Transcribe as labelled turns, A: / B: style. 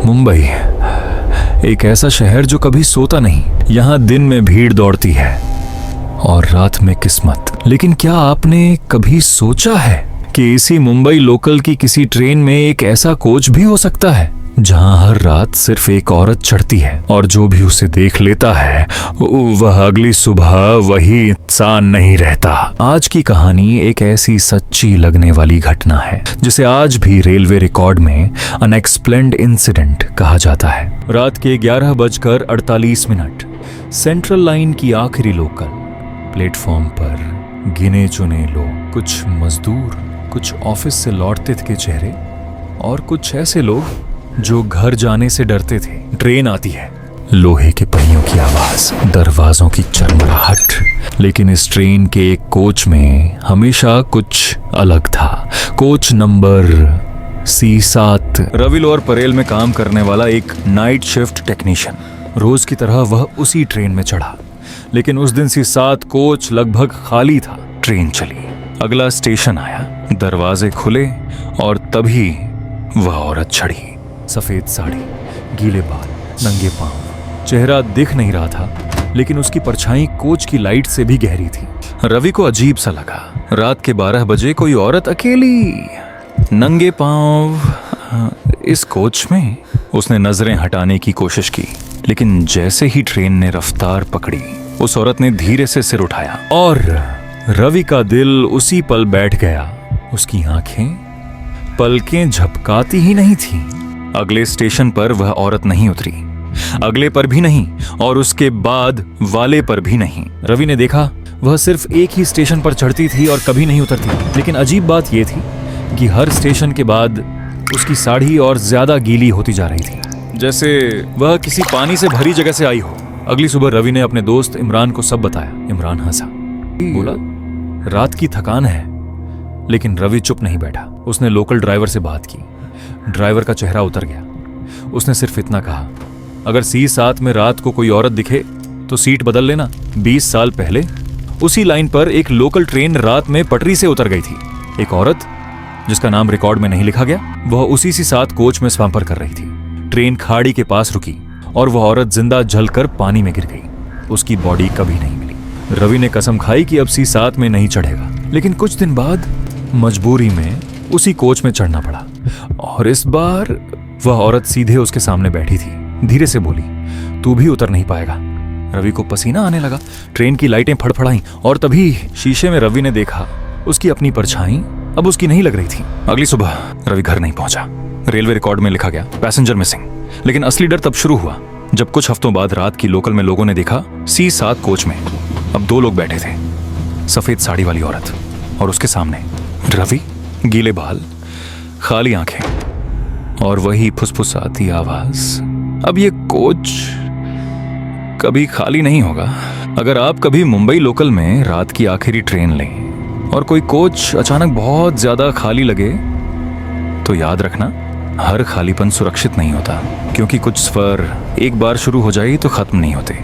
A: मुंबई एक ऐसा शहर जो कभी सोता नहीं। यहाँ दिन में भीड़ दौड़ती है और रात में किस्मत। लेकिन क्या आपने कभी सोचा है कि इसी मुंबई लोकल की किसी ट्रेन में एक ऐसा कोच भी हो सकता है जहां हर रात सिर्फ एक औरत चढ़ती है और जो भी उसे देख लेता है वह अगली सुबह वही इंसान नहीं रहता। आज की कहानी एक ऐसी सच्ची लगने वाली घटना है जिसे आज भी रेलवे रिकॉर्ड में अनएक्सप्लेन्ड इंसिडेंट कहा जाता है। रात के 11:48 सेंट्रल लाइन की आखिरी लोकल प्लेटफॉर्म पर गिने चुने लोग, कुछ मजदूर, कुछ ऑफिस से लौटते थे चेहरे और कुछ ऐसे लोग जो घर जाने से डरते थे। ट्रेन आती है, लोहे के पहियों की आवाज, दरवाजों की चरमराहट, लेकिन इस ट्रेन के एक कोच में हमेशा कुछ अलग था। Coach number C7। Ravi Lower Parel में काम करने वाला एक नाइट शिफ्ट टेक्नीशियन। रोज की तरह वह उसी ट्रेन में चढ़ा, लेकिन उस दिन C7 कोच लगभग खाली था। ट्रेन चली, अगला स्टेशन आया, दरवाजे खुले और तभी वह औरत चढ़ी। सफेद साड़ी, गीले बाल, नंगे पांव, चेहरा दिख नहीं रहा था, लेकिन उसकी परछाई कोच की लाइट से भी गहरी थी। रवि को अजीब सा लगा। रात के 12 बजे कोई औरत अकेली नंगे पांव इस कोच में। उसने नजरें हटाने की कोशिश की, लेकिन जैसे ही ट्रेन ने रफ्तार पकड़ी, उस औरत ने धीरे से सिर उठाया और रवि का दिल उसी पल बैठ गया। उसकी आंखें पलकें झपकाती ही नहीं थी। अगले स्टेशन पर वह औरत नहीं उतरी, अगले पर भी नहीं और उसके बाद वाले पर भी नहीं। रवि ने देखा वह सिर्फ एक ही स्टेशन पर चढ़ती थी और कभी नहीं उतरती। लेकिन अजीब बात यह थी कि हर स्टेशन के बाद उसकी साड़ी और ज्यादा गीली होती जा रही थी, जैसे वह किसी पानी से भरी जगह से आई हो। अगली सुबह रवि ने अपने दोस्त इमरान को सब बताया। इमरान हंसा, बोला रात की थकान है। लेकिन रवि चुप नहीं बैठा। उसने लोकल ड्राइवर से बात की। ड्राइवर का चेहरा उतर गया। उसने सिर्फ इतना कहा, अगर C7 में रात को कोई औरत दिखे तो सीट बदल लेना। 20 साल पहले उसी लाइन पर एक लोकल ट्रेन रात में पटरी से उतर गई थी। एक औरत जिसका नाम रिकॉर्ड में नहीं लिखा गया, वह उसी C7 कोच में स्वांपर कर रही थी। ट्रेन खाड़ी के पास रुकी और वह औरत जिंदा जलकर पानी में गिर गई। उसकी बॉडी कभी नहीं मिली। रवि ने कसम खाई कि अब C7 में नहीं चढ़ेगा। लेकिन कुछ दिन बाद मजबूरी में उसी कोच में चढ़ना पड़ा और इस बार वह औरत सीधे उसके सामने बैठी थी। धीरे से बोली, तू भी उतर नहीं पाएगा। रवि को पसीना आने लगा। ट्रेन की लाइटें फड़फड़ाईं और तभी शीशे में रवि ने देखा उसकी अपनी परछाई अब उसकी नहीं लग रही थी। अगली सुबह रवि घर नहीं पहुंचा। रेलवे रिकॉर्ड में लिखा गया, पैसेंजर मिसिंग। लेकिन असली डर तब शुरू हुआ जब कुछ हफ्तों बाद रात की लोकल में लोगों ने देखा C7 कोच में अब 2 लोग बैठे थे। सफेद साड़ी वाली औरत और उसके सामने रवि, गीले बाल, खाली आंखें और वही फुसफुसाती आवाज। अब ये कोच कभी खाली नहीं होगा। अगर आप कभी मुंबई लोकल में रात की आखिरी ट्रेन लें और कोई कोच अचानक बहुत ज्यादा खाली लगे तो याद रखना, हर खालीपन सुरक्षित नहीं होता, क्योंकि कुछ सफर एक बार शुरू हो जाए तो खत्म नहीं होते।